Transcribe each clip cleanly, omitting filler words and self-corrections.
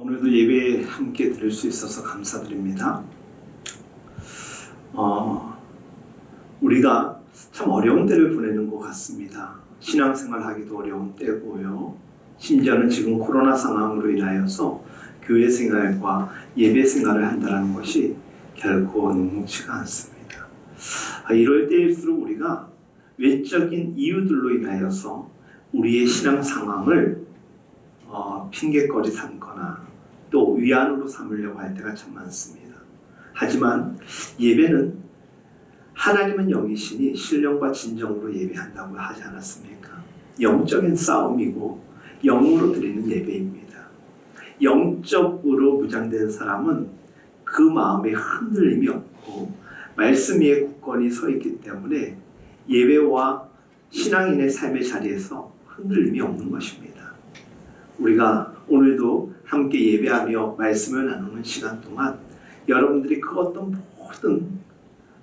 오늘도 예배에 함께 드릴 수 있어서 감사드립니다. 우리가 참 어려운 때를 보내는 것 같습니다. 신앙생활 하기도 어려운 때고요. 심지어는 지금 코로나 상황으로 인하여서 교회 생활과 예배 생활을 한다는 것이 결코 녹록지가 않습니다. 이럴 때일수록 우리가 외적인 이유들로 인하여서 우리의 신앙 상황을 핑계거리 삼거나 또 위안으로 삼으려고 할 때가 참 많습니다. 하지만 예배는 하나님은 영이시니 신령과 진정으로 예배한다고 하지 않았습니까? 영적인 싸움이고 영으로 드리는 예배입니다. 영적으로 무장된 사람은 그 마음에 흔들림이 없고 말씀 위에 굳건히 서 있기 때문에 예배와 신앙인의 삶의 자리에서 흔들림이 없는 것입니다. 우리가 오늘도 함께 예배하며 말씀을 나누는 시간 동안 여러분들이 그 어떤 모든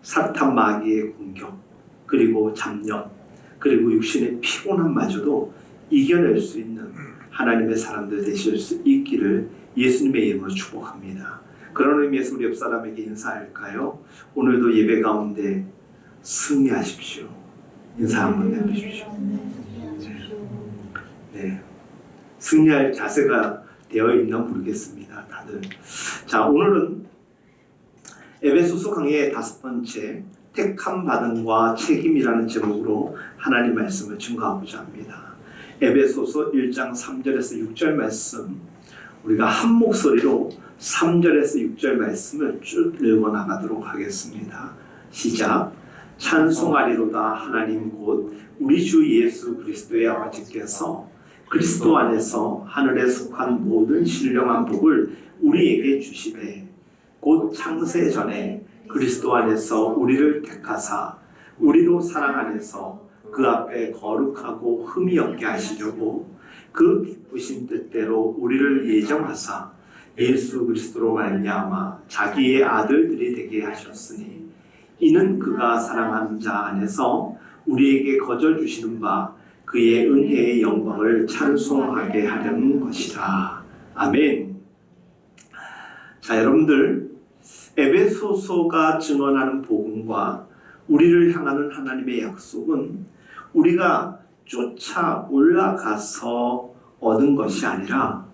사탄 마귀의 공격, 그리고 잡념, 그리고 육신의 피곤함마저도 이겨낼 수 있는 하나님의 사람들 되실 수 있기를 예수님의 이름으로 축복합니다. 그런 의미에서 우리 옆 사람에게 인사할까요? 오늘도 예배 가운데 승리하십시오. 인사 한번 해주십시오. 네. 승리할 자세가 되어 있나 모르겠습니다. 다들. 자, 오늘은 에베소서 강의의 5번째 택함 받음과 책임이라는 제목으로 하나님 말씀을 증거하고자 합니다. 에베소서 1장 3절에서 6절 말씀, 우리가 한 목소리로 3절에서 6절 말씀을 쭉 읽어나가도록 하겠습니다. 시작. 찬송하리로다 하나님 곧 우리 주 예수 그리스도의 아버지께서 그리스도 안에서 하늘에 속한 모든 신령한 복을 우리에게 주시되 곧 창세 전에 그리스도 안에서 우리를 택하사 우리로 사랑 안에서 그 앞에 거룩하고 흠이 없게 하시려고 그 기쁘신 뜻대로 우리를 예정하사 예수 그리스도로 말미암아 자기의 아들들이 되게 하셨으니 이는 그가 사랑하는 자 안에서 우리에게 거저 주시는 바 그의 은혜의 영광을 찬송하게 하려는 것이라. 아멘. 자, 여러분들, 에베소서가 증언하는 복음과 우리를 향하는 하나님의 약속은 우리가 쫓아 올라가서 얻은 것이 아니라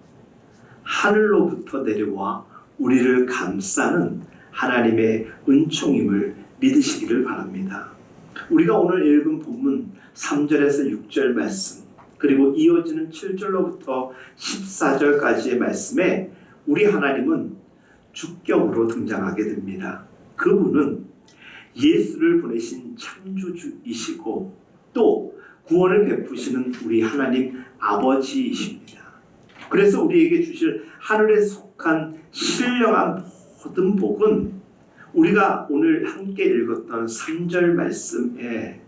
하늘로부터 내려와 우리를 감싸는 하나님의 은총임을 믿으시기를 바랍니다. 우리가 오늘 읽은 본문 3절에서 6절 말씀, 그리고 이어지는 7절로부터 14절까지의 말씀에 우리 하나님은 주격으로 등장하게 됩니다. 그분은 예수를 보내신 창조주이시고 또 구원을 베푸시는 우리 하나님 아버지이십니다. 그래서 우리에게 주실 하늘에 속한 신령한 모든 복은 우리가 오늘 함께 읽었던 3절 말씀에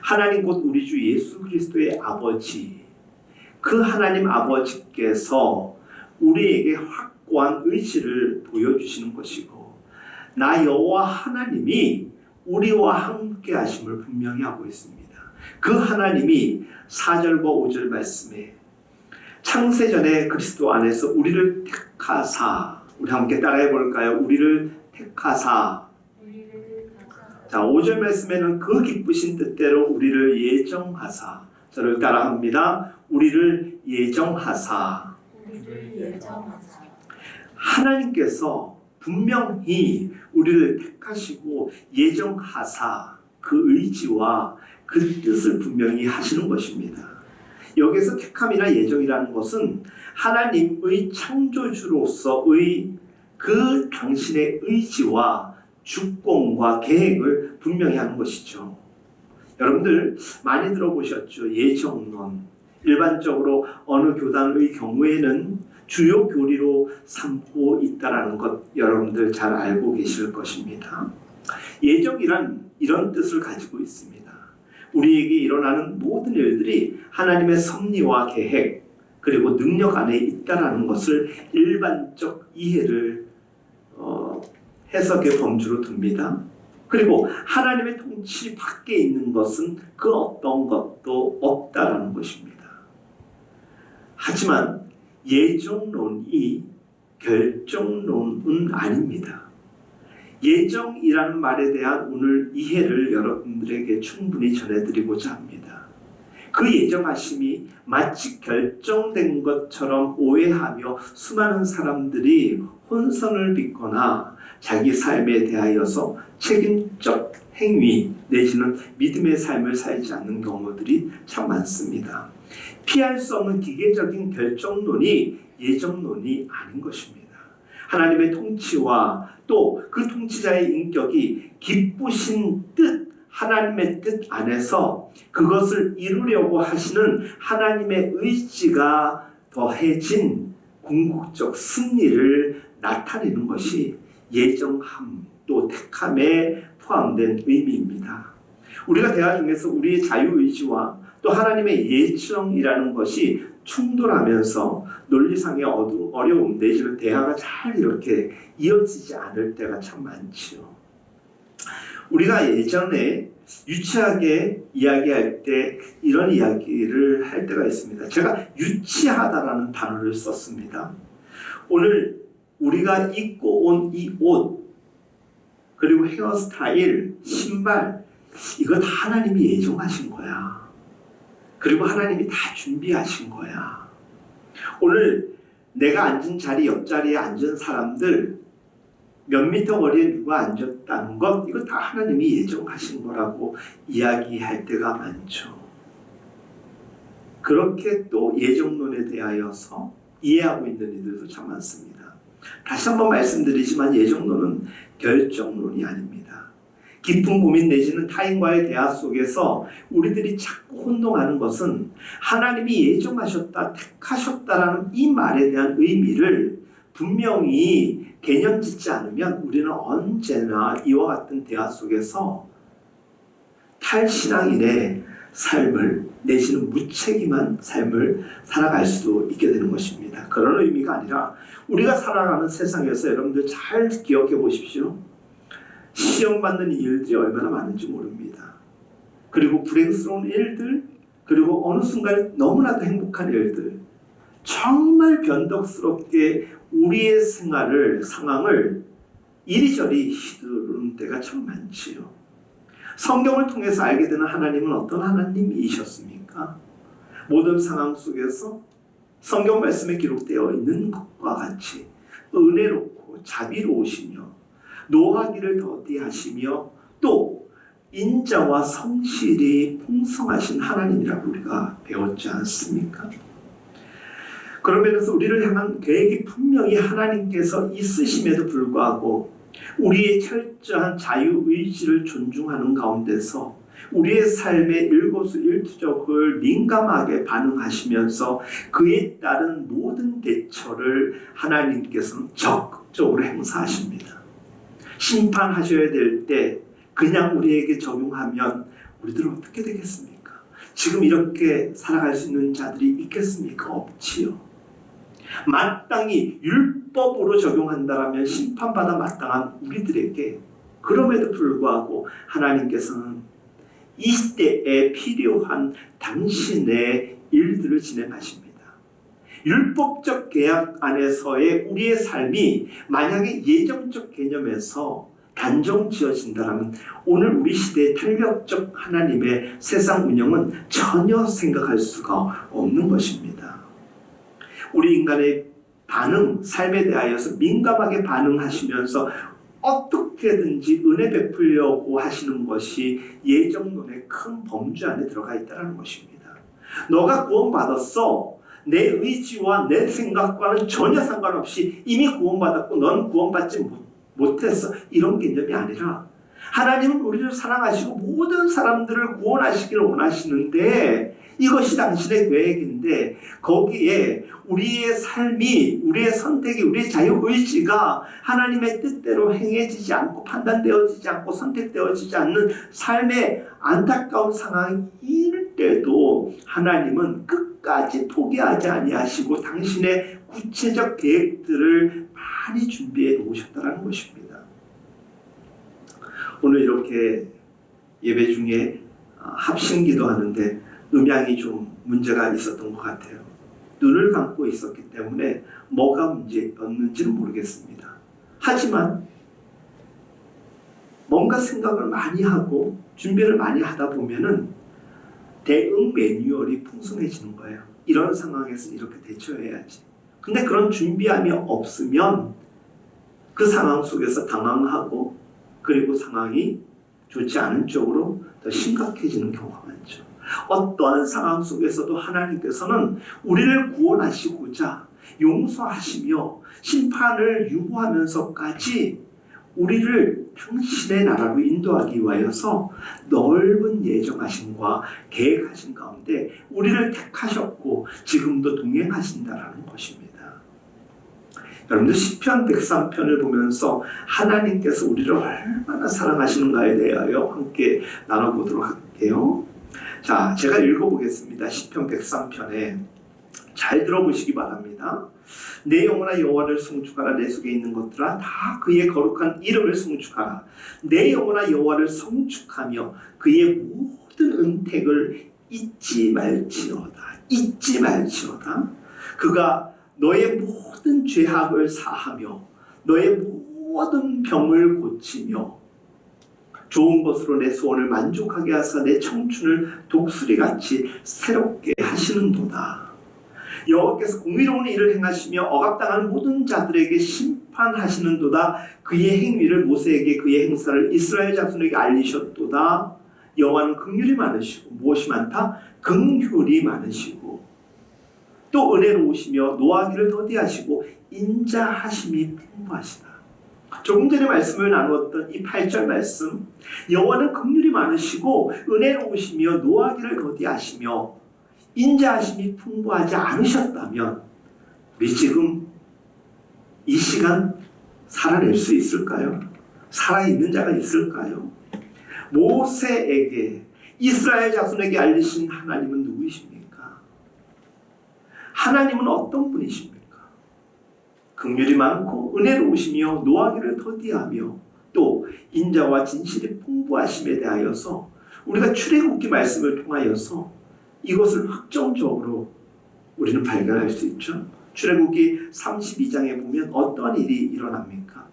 하나님 곧 우리 주 예수 그리스도의 아버지, 그 하나님 아버지께서 우리에게 확고한 의지를 보여주시는 것이고 나 여호와 하나님이 우리와 함께 하심을 분명히 하고 있습니다. 그 하나님이 4절과 5절 말씀에 창세전에 그리스도 안에서 우리를 택하사, 우리 함께 따라해 볼까요? 우리를 택하사. 자, 5절 말씀에는 그 기쁘신 뜻대로 우리를 예정하사. 저를 따라합니다. 우리를 예정하사. 하나님께서 분명히 우리를 택하시고 예정하사 그 의지와 그 뜻을 분명히 하시는 것입니다. 여기서 택함이나 예정이라는 것은 하나님의 창조주로서의 그 당신의 의지와 주권과 계획을 분명히 하는 것이죠. 여러분들 많이 들어보셨죠? 예정론. 일반적으로 어느 교단의 경우에는 주요 교리로 삼고 있다는 것 여러분들 잘 알고 계실 것입니다. 예정이란 이런 뜻을 가지고 있습니다. 우리에게 일어나는 모든 일들이 하나님의 섭리와 계획 그리고 능력 안에 있다는 것을 일반적 이해를 해석의 범주로 둡니다. 그리고 하나님의 통치 밖에 있는 것은 그 어떤 것도 없다라는 것입니다. 하지만 예정론이 결정론은 아닙니다. 예정이라는 말에 대한 오늘 이해를 여러분들에게 충분히 전해드리고자 합니다. 그 예정하심이 마치 결정된 것처럼 오해하며 수많은 사람들이 혼선을 빚거나 자기 삶에 대하여서 책임적 행위 내지는 믿음의 삶을 살지 않는 경우들이 참 많습니다. 피할 수 없는 기계적인 결정론이 예정론이 아닌 것입니다. 하나님의 통치와 또 그 통치자의 인격이 기쁘신 뜻, 하나님의 뜻 안에서 그것을 이루려고 하시는 하나님의 의지가 더해진 궁극적 승리를 나타내는 것이 예정함 또 택함에 포함된 의미입니다. 우리가 대화 중에서 우리의 자유의지와 또 하나님의 예정이라는 것이 충돌하면서 논리상의 어려움 내지는 대화가 잘 이렇게 이어지지 않을 때가 참 많지요. 우리가 예전에 유치하게 이야기할 때 이런 이야기를 할 때가 있습니다. 제가 유치하다라는 단어를 썼습니다. 오늘 우리가 입고 온 이 옷, 그리고 헤어스타일, 신발, 이거 다 하나님이 예정하신 거야. 그리고 하나님이 다 준비하신 거야. 오늘 내가 앉은 자리 옆자리에 앉은 사람들 몇 미터 거리에 누가 앉았다는 것, 이거 다 하나님이 예정하신 거라고 이야기할 때가 많죠. 그렇게 또 예정론에 대하여서 이해하고 있는 이들도 참 많습니다. 다시 한번 말씀드리지만 예정론은 결정론이 아닙니다. 깊은 고민 내지는 타인과의 대화 속에서 우리들이 자꾸 혼동하는 것은 하나님이 예정하셨다, 택하셨다라는 이 말에 대한 의미를 분명히 개념 짓지 않으면 우리는 언제나 이와 같은 대화 속에서 탈신앙인의 삶을 내지는 무책임한 삶을 살아갈 수도 있게 되는 것입니다. 그런 의미가 아니라 우리가 살아가는 세상에서 여러분들 잘 기억해 보십시오. 시험받는 일들이 얼마나 많은지 모릅니다. 그리고 불행스러운 일들, 그리고 어느 순간 너무나도 행복한 일들, 정말 변덕스럽게 우리의 상황을 이리저리 휘두르는 때가 참 많지요. 성경을 통해서 알게 되는 하나님은 어떤 하나님이셨습니까? 모든 상황 속에서 성경 말씀에 기록되어 있는 것과 같이 은혜롭고 자비로우시며 노하기를 더디하시며 또 인자와 성실이 풍성하신 하나님이라고 우리가 배웠지 않습니까? 그런 면에서 우리를 향한 계획이 분명히 하나님께서 있으심에도 불구하고 우리의 철저한 자유의지를 존중하는 가운데서 우리의 삶의 일거수일투족을 민감하게 반응하시면서 그에 따른 모든 대처를 하나님께서는 적극적으로 행사하십니다. 심판하셔야 될 때 그냥 우리에게 적용하면 우리들은 어떻게 되겠습니까? 지금 이렇게 살아갈 수 있는 자들이 있겠습니까? 없지요. 마땅히 율법으로 적용한다라면 심판받아 마땅한 우리들에게 그럼에도 불구하고 하나님께서는 이 시대에 필요한 당신의 일들을 진행하십니다. 율법적 계약 안에서의 우리의 삶이 만약에 예정적 개념에서 단정 지어진다면 오늘 우리 시대의 탄력적 하나님의 세상 운영은 전혀 생각할 수가 없는 것입니다. 우리 인간의 반응, 삶에 대하여서 민감하게 반응하시면서 어떻게든지 은혜 베풀려고 하시는 것이 예정론의 큰 범주 안에 들어가 있다는 것입니다. 너가 구원받았어. 내 의지와 내 생각과는 전혀 상관없이 이미 구원받았고 넌 구원받지 못했어. 이런 개념이 아니라 하나님은 우리를 사랑하시고 모든 사람들을 구원하시기를 원하시는데 이것이 당신의 계획인데 거기에 우리의 삶이, 우리의 선택이, 우리의 자유의지가 하나님의 뜻대로 행해지지 않고 판단되어지지 않고 선택되어지지 않는 삶의 안타까운 상황일 때도 하나님은 끝까지 포기하지 아니하시고 당신의 구체적 계획들을 많이 준비해 놓으셨다는 것입니다. 오늘 이렇게 예배 중에 합심기도 하는데 음향이 좀 문제가 있었던 것 같아요. 눈을 감고 있었기 때문에 뭐가 문제였는지는 모르겠습니다. 하지만 뭔가 생각을 많이 하고 준비를 많이 하다 보면은 대응 매뉴얼이 풍성해지는 거예요. 이런 상황에서 이렇게 대처해야지. 근데 그런 준비함이 없으면 그 상황 속에서 당황하고 그리고 상황이 좋지 않은 쪽으로 더 심각해지는 경우가 많죠. 어떠한 상황 속에서도 하나님께서는 우리를 구원하시고자 용서하시며 심판을 유보하면서까지 우리를 당신의 나라로 인도하기 위하여서 넓은 예정하심과 계획하신 가운데 우리를 택하셨고 지금도 동행하신다라는 것입니다. 여러분들 시편 103편을 보면서 하나님께서 우리를 얼마나 사랑하시는가에 대하여 함께 나눠보도록 할게요. 자, 제가 읽어보겠습니다. 시편 103편에 잘 들어보시기 바랍니다. 내 영혼아 여호와를 송축하라. 내 속에 있는 것들아 다 그의 거룩한 이름을 송축하라. 내 영혼아 여호와를 송축하며 그의 모든 은택을 잊지 말지어다. 잊지 말지어다. 그가 너의 모든 죄악을 사하며 너의 모든 병을 고치며 좋은 것으로 내 소원을 만족하게 하사 내 청춘을 독수리같이 새롭게 하시는도다. 여호와께서 공의로운 일을 행하시며 억압당하는 모든 자들에게 심판하시는도다. 그의 행위를 모세에게 그의 행사를 이스라엘 자손에게 알리셨도다. 여호와는 긍휼이 많으시고 무엇이 많다? 긍휼이 많으시고 또 은혜로우시며 노하기를 더디하시고 인자하심이 풍부하시다. 조금 전에 말씀을 나누었던 이 8절 말씀, 여호와는 긍휼이 많으시고 은혜로우시며 노하기를 더디하시며 인자하심이 풍부하지 않으셨다면 우리 지금 이 시간 살아낼 수 있을까요? 살아있는 자가 있을까요? 모세에게 이스라엘 자손에게 알리신 하나님은 누구이십니까? 하나님은 어떤 분이십니까? 긍휼이 많고 은혜로우시며 노하기를 더디하며 또 인자와 진실이 풍부하심에 대하여서 우리가 출애굽기 말씀을 통하여서 이것을 확정적으로 우리는 발견할 수 있죠. 출애굽기 32장에 보면 어떠한 일이 일어납니까?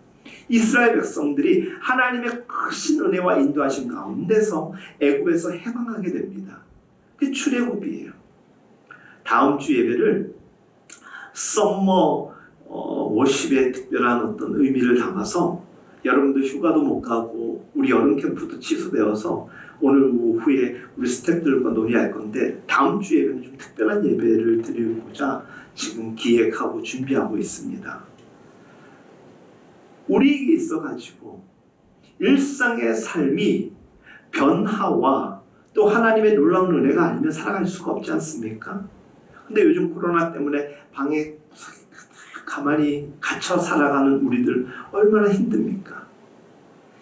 이스라엘 백성들이 하나님의 크신 은혜와 인도하신 가운데서 애굽에서 해방하게 됩니다. 그게 출애굽이에요. 다음 주 예배를 썸머 워십의 특별한 어떤 의미를 담아서 여러분들 휴가도 못 가고 우리 여름 캠프도 취소되어서 오늘 오후에 우리 스태프들과 논의할 건데 다음 주 예배는 좀 특별한 예배를 드리고자 지금 기획하고 준비하고 있습니다. 우리에게 있어가지고 일상의 삶이 변화와 또 하나님의 놀라운 은혜가 아니면 살아갈 수가 없지 않습니까? 근데 요즘 코로나 때문에 방에 가만히 갇혀 살아가는 우리들 얼마나 힘듭니까?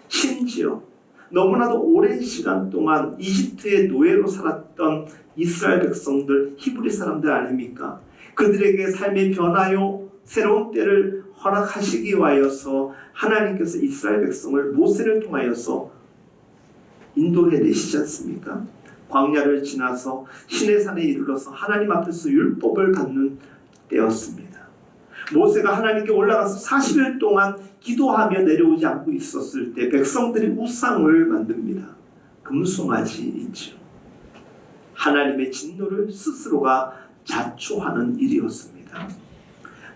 심지어 너무나도 오랜 시간 동안 이집트의 노예로 살았던 이스라엘 백성들, 히브리 사람들 아닙니까? 그들에게 삶의 변화요 새로운 때를 허락하시기 위하여서 하나님께서 이스라엘 백성을 모세를 통하여서 인도해 내시지 않습니까? 광야를 지나서 시내산에 이르러서 하나님 앞에서 율법을 받는 때였습니다. 모세가 하나님께 올라가서 40일 동안 기도하며 내려오지 않고 있었을 때 백성들이 우상을 만듭니다. 금송아지 있죠. 하나님의 진노를 스스로가 자초하는 일이었습니다.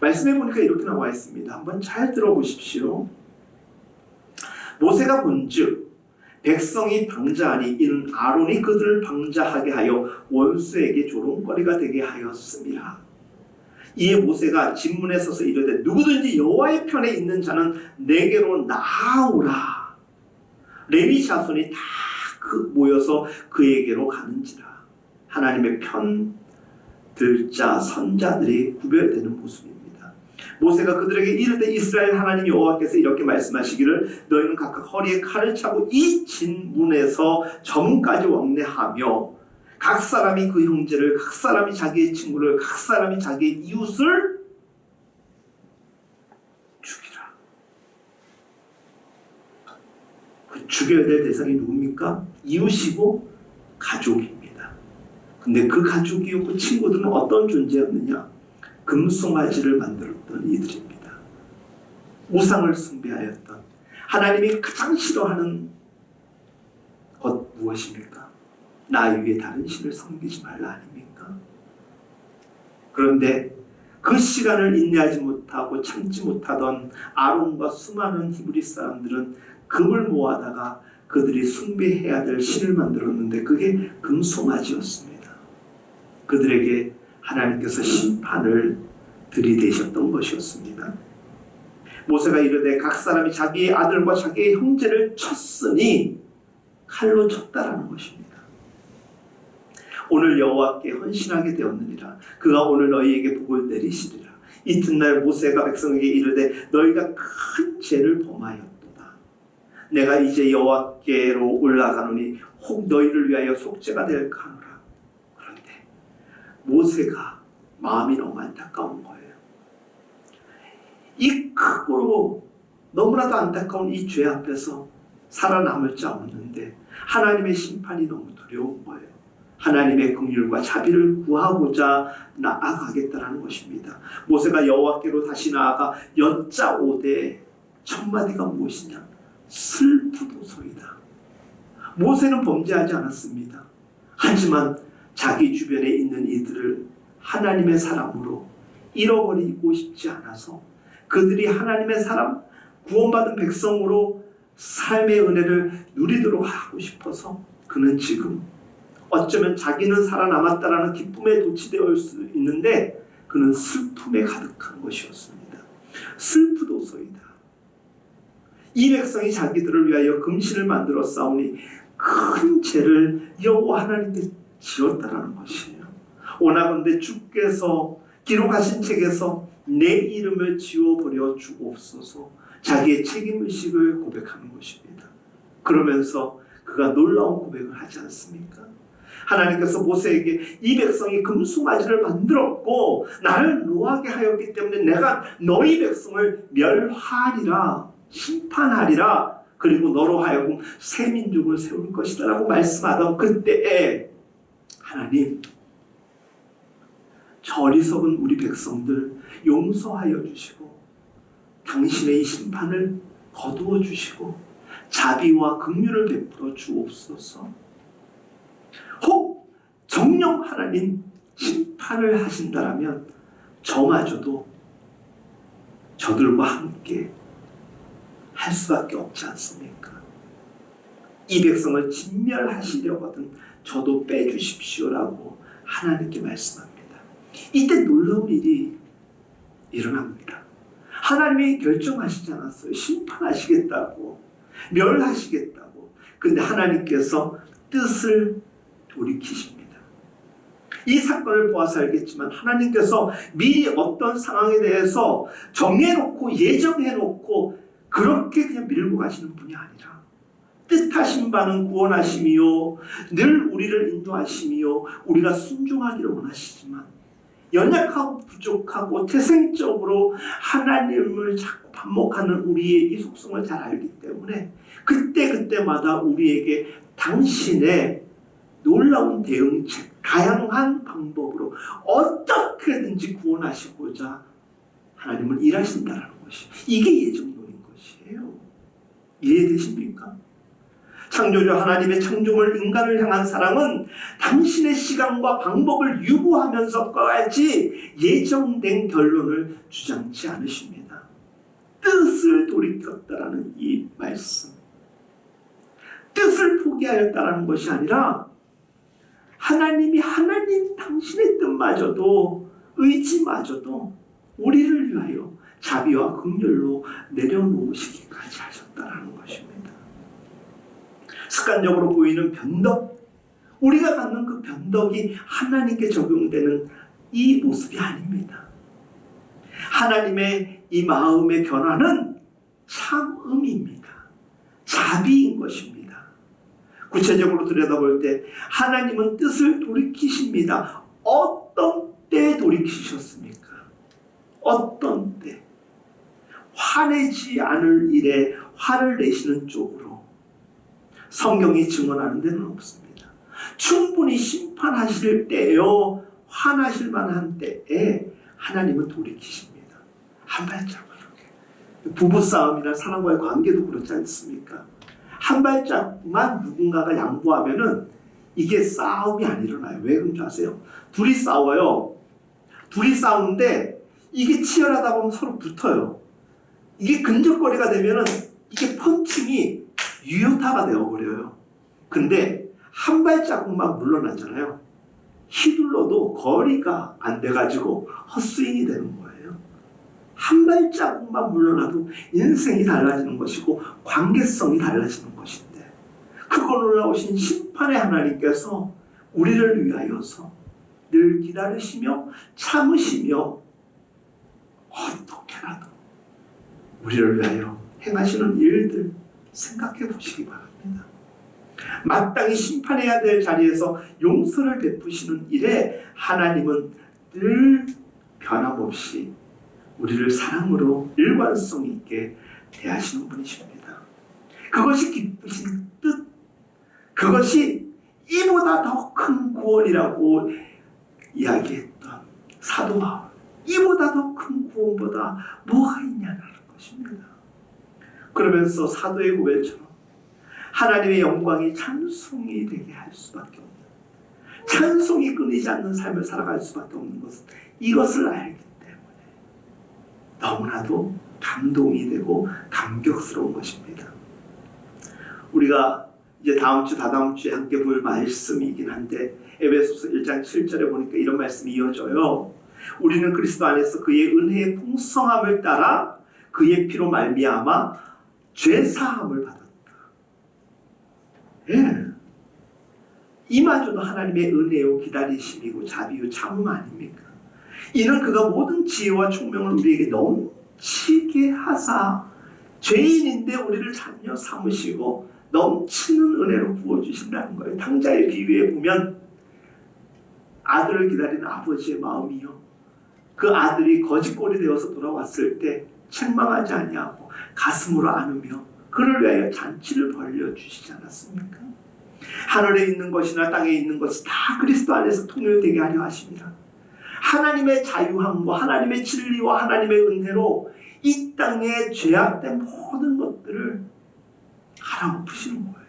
말씀해 보니까 이렇게 나와 있습니다. 한번 잘 들어보십시오. 모세가 본즉 백성이 방자하니 이는 아론이 그들을 방자하게 하여 원수에게 조롱거리가 되게 하였습니다. 이에 모세가 진문에 서서 이르되 누구든지 여호와의 편에 있는 자는 내게로 나아오라. 레위 자손이 다 모여서 그에게로 가는지라. 하나님의 편 들자 선자들이 구별되는 모습입니다. 모세가 그들에게 이르되 이스라엘 하나님 여호와께서 이렇게 말씀하시기를 너희는 각각 허리에 칼을 차고 이 진문에서 저문까지 왕래하며 각 사람이 그 형제를, 각 사람이 자기의 친구를, 각 사람이 자기의 이웃을 죽이라. 그 죽여야 될 대상이 누굽니까? 이웃이고 가족입니다. 근데 그 가족이고 친구들은 어떤 존재였느냐? 금송아지를 만들었던 이들입니다. 우상을 숭배하였던, 하나님이 가장 싫어하는 것 무엇입니까? 나 위에 다른 신을 섬기지 말라 아닙니까? 그런데 그 시간을 인내하지 못하고 참지 못하던 아론과 수많은 히브리 사람들은 금을 모아다가 그들이 숭배해야 될 신을 만들었는데 그게 금송아지였습니다. 그들에게 하나님께서 심판을 들이대셨던 것이었습니다. 모세가 이르되 각 사람이 자기의 아들과 자기의 형제를 쳤으니 칼로 쳤다라는 것입니다. 오늘 여호와께 헌신하게 되었느니라. 그가 오늘 너희에게 복을 내리시리라. 이튿날 모세가 백성에게 이르되 너희가 큰 죄를 범하였도다. 내가 이제 여호와께로 올라가노니 혹 너희를 위하여 속죄가 될까 하노라. 그런데 모세가 마음이 너무 안타까운 거예요. 이 크고 너무나도 안타까운 이 죄 앞에서 살아남을 자 없는데 하나님의 심판이 너무 두려운 거예요. 하나님의 긍휼과 자비를 구하고자 나아가겠다는 것입니다. 모세가 여호와께로 다시 나아가 여짜오되 첫 마디가 무엇이냐? 슬프도소이다. 모세는 범죄하지 않았습니다. 하지만 자기 주변에 있는 이들을 하나님의 사람으로 잃어버리고 싶지 않아서 그들이 하나님의 사람, 구원받은 백성으로 삶의 은혜를 누리도록 하고 싶어서 그는 지금 어쩌면 자기는 살아남았다라는 기쁨에 도취되어 수 있는데 그는 슬픔에 가득한 것이었습니다. 슬프도소이다. 이 백성이 자기들을 위하여 금신을 만들어 싸우니 큰 죄를 여호와 하나님께 지었다라는 것이에요. 오나건대 주께서 기록하신 책에서 내 이름을 지워버려 주옵소서. 자기의 책임의식을 고백하는 것입니다. 그러면서 그가 놀라운 고백을 하지 않습니까? 하나님께서 모세에게 이 백성이 금송아지를 만들었고 나를 노하게 하였기 때문에 내가 너희 백성을 멸하리라, 심판하리라, 그리고 너로 하여금 새 민족을 세울 것이다 라고 말씀하던 그때에 하나님, 저 어리석은 우리 백성들 용서하여 주시고 당신의 이 심판을 거두어 주시고 자비와 긍휼을 베풀어 주옵소서. 혹 정녕 하나님 심판을 하신다라면 저마저도 저들과 함께 할 수밖에 없지 않습니까? 이 백성을 진멸하시려거든 저도 빼주십시오라고 하나님께 말씀합니다. 이때 놀라운 일이 일어납니다. 하나님이 결정하시지 않았어요. 심판하시겠다고, 멸하시겠다고. 근데 하나님께서 뜻을 돌이키십니다. 이 사건을 보아서 알겠지만 하나님께서 미리 어떤 상황에 대해서 정해놓고 예정해놓고 그렇게 그냥 밀고 가시는 분이 아니라 뜻하신 바는 구원하심이요 늘 우리를 인도하심이요 우리가 순종하기를 원하시지만 연약하고 부족하고 태생적으로 하나님을 자꾸 반목하는 우리의 이 속성을 잘 알기 때문에 그때그때마다 우리에게 당신의 놀라운 대응책, 다양한 방법으로 어떻게든지 구원하시고자 하나님은 일하신다는 것이 이게 예정론인 것이에요. 이해되십니까? 창조주 하나님의 창조물 인간을 향한 사랑은 당신의 시간과 방법을 유보하면서까지 예정된 결론을 주장치 않으십니다. 뜻을 돌이켰다라는 이 말씀, 뜻을 포기하였다라는 것이 아니라 하나님이 하나님 당신의 뜻마저도 의지마저도 우리를 위하여 자비와 긍휼로 내려놓으시기까지 하셨다라는 것입니다. 습관적으로 보이는 변덕, 우리가 갖는 그 변덕이 하나님께 적용되는 이 모습이 아닙니다. 하나님의 이 마음의 변화는 참음입니다. 자비인 것입니다. 구체적으로 들여다볼 때 하나님은 뜻을 돌이키십니다. 어떤 때에 돌이키셨습니까? 어떤 때? 화내지 않을 일에 화를 내시는 쪽으로 성경이 증언하는 데는 없습니다. 충분히 심판하실 때요 화나실 만한 때에 하나님은 돌이키십니다. 한 발짝만. 부부싸움이나 사람과의 관계도 그렇지 않습니까? 한 발짝만 누군가가 양보하면은 이게 싸움이 안 일어나요. 왜 그런지 아세요? 둘이 싸워요. 둘이 싸우는데 이게 치열하다 보면 서로 붙어요. 이게 근접거리가 되면은 이게 펀칭이 유효타가 되어버려요. 근데 한 발자국만 물러나잖아요. 휘둘러도 거리가 안 돼가지고 헛스윙이 되는 거예요. 한 발자국만 물러나도 인생이 달라지는 것이고 관계성이 달라지는 것인데, 그거 놀라우신 심판의 하나님께서 우리를 위하여서 늘 기다리시며 참으시며 어떻게라도 우리를 위하여 행하시는 일들 생각해 보시기 바랍니다. 마땅히 심판해야 될 자리에서 용서를 베푸시는 일에 하나님은 늘 변함없이 우리를 사랑으로 일관성 있게 대하시는 분이십니다. 그것이 기쁘신 뜻, 그것이 이보다 더 큰 구원이라고 이야기했던 사도 바울, 이보다 더 큰 구원보다 뭐가 있냐는 것입니다. 그러면서 사도의 고백처럼 하나님의 영광이 찬송이 되게 할 수밖에 없는, 찬송이 끊이지 않는 삶을 살아갈 수밖에 없는 것은 이것을 알기 때문에 너무나도 감동이 되고 감격스러운 것입니다. 우리가 이제 다음 주, 다다음 주에 함께 볼 말씀이긴 한데, 에베소서 1장 7절에 보니까 이런 말씀이 이어져요. 우리는 그리스도 안에서 그의 은혜의 풍성함을 따라 그의 피로 말미암아 죄 사함을 받았다. 예. 이마저도 하나님의 은혜요 기다리심이고 자비요 참음 아닙니까? 이는 그가 모든 지혜와 총명을 우리에게 넘치게 하사 죄인인데 우리를 자녀 삼으시고 넘치는 은혜로 부어주신다는 거예요. 탕자의 비유에 보면 아들을 기다리는 아버지의 마음이요, 그 아들이 거짓골이 되어서 돌아왔을 때 책망하지 아니하고 가슴으로 안으며 그를 위하여 잔치를 벌려주시지 않았습니까? 하늘에 있는 것이나 땅에 있는 것이 다 그리스도 안에서 통일되게 하려 하십니다. 하나님의 자유함과 하나님의 진리와 하나님의 은혜로 이 땅에 죄악된 모든 것들을 갈아엎으시는 거예요.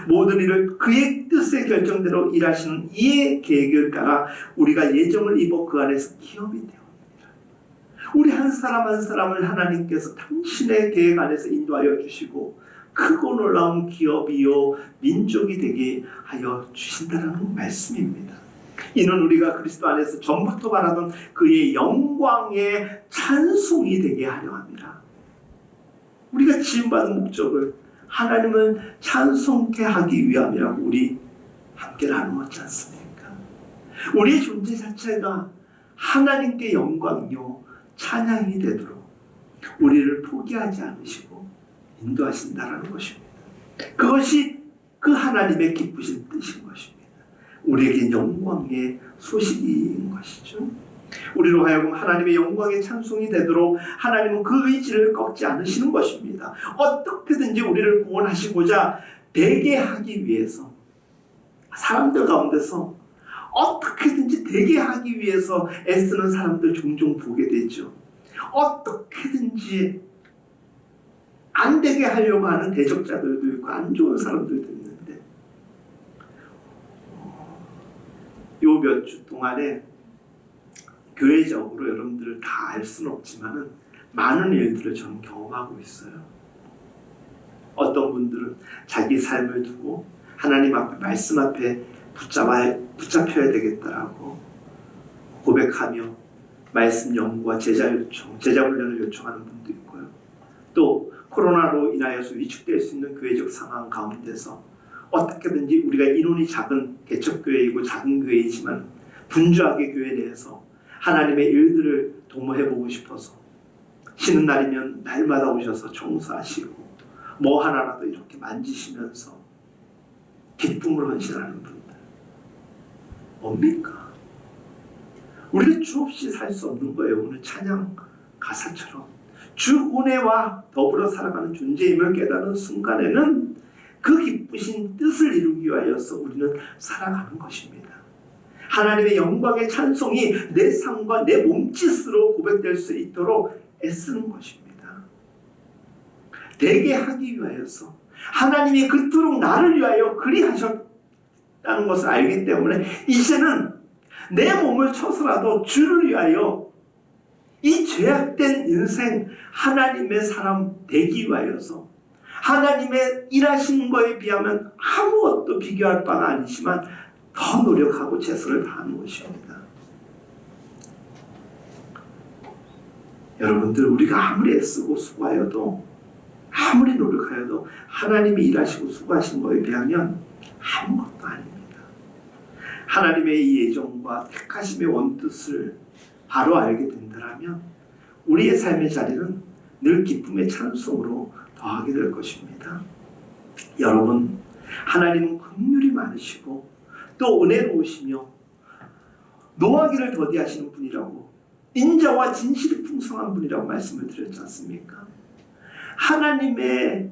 모든 일을 그의 뜻의 결정대로 일하시는 이의 계획을 따라 우리가 예정을 입어 그 안에서 기업이 되옵니다. 우리 한 사람 한 사람을 하나님께서 당신의 계획 안에서 인도하여 주시고 크고 놀라운 기업이요 민족이 되게 하여 주신다는 말씀입니다. 이는 우리가 그리스도 안에서 전부터 바라던 그의 영광의 찬송이 되게 하려 합니다. 우리가 지음받은 목적을 하나님을 찬송케 하기 위함이라고 우리 함께 나누었지 않습니까? 우리의 존재 자체가 하나님께 영광이요 찬양이 되도록 우리를 포기하지 않으시고 인도하신다라는 것입니다. 그것이 그 하나님의 기쁘신 뜻인 것입니다. 우리에게 영광의 소식인 것이죠. 우리로 하여금 하나님의 영광의 찬송이 되도록 하나님은 그 의지를 꺾지 않으시는 것입니다. 어떻게든지 우리를 구원하시고자 되게 하기 위해서, 사람들 가운데서 어떻게든지 되게 하기 위해서 애쓰는 사람들 종종 보게 되죠. 어떻게든지 안 되게 하려고 하는 대적자들도 있고 안 좋은 사람들도 있는데, 요 몇 주 동안에 교회적으로 여러분들을 다 알 수는 없지만은 많은 일들을 저는 경험하고 있어요. 어떤 분들은 자기 삶을 두고 하나님 앞에, 말씀 앞에 붙잡혀야 되겠다라고 고백하며 말씀 연구와 제자 요청, 제자 훈련을 요청하는 분도 있고요. 또 코로나로 인하여서 위축될 수 있는 교회적 상황 가운데서 어떻게든지 우리가 인원이 작은 개척교회이고 작은 교회이지만 분주하게 교회 내에서 하나님의 일들을 도모해보고 싶어서 쉬는 날이면 날마다 오셔서 청소하시고 뭐 하나라도 이렇게 만지시면서 기쁨을 헌신하는 분들 뭡니까? 우리가 주 없이 살 수 없는 거예요. 오늘 찬양 가사처럼 주 은혜와 더불어 살아가는 존재임을 깨닫는 순간에는 그 기쁘신 뜻을 이루기 위하여서 우리는 살아가는 것입니다. 하나님의 영광의 찬송이 내 삶과 내 몸짓으로 고백될 수 있도록 애쓰는 것입니다. 되게 하기 위하여서 하나님이 그토록 나를 위하여 그리하셨다는 것을 알기 때문에 이제는 내 몸을 쳐서라도 주를 위하여 이 죄악된 인생 하나님의 사람 되기 위하여서 하나님의 일하신 거에 비하면 아무것도 비교할 바가 아니지만 더 노력하고 최선을 다하는 것입니다. 여러분들, 우리가 아무리 애쓰고 수고하여도 아무리 노력하여도 하나님이 일하시고 수고하신 거에 비하면 아무것도 아닙니다. 하나님의 이 예정과 택하심의 원뜻을 바로 알게 된다면 우리의 삶의 자리는 늘 기쁨의 찬송으로 더하게 될 것입니다. 여러분, 하나님은 긍휼이 많으시고 또 은혜로우시며 노하기를 더디하시는 분이라고, 인자와 진실이 풍성한 분이라고 말씀을 드렸지 않습니까? 하나님의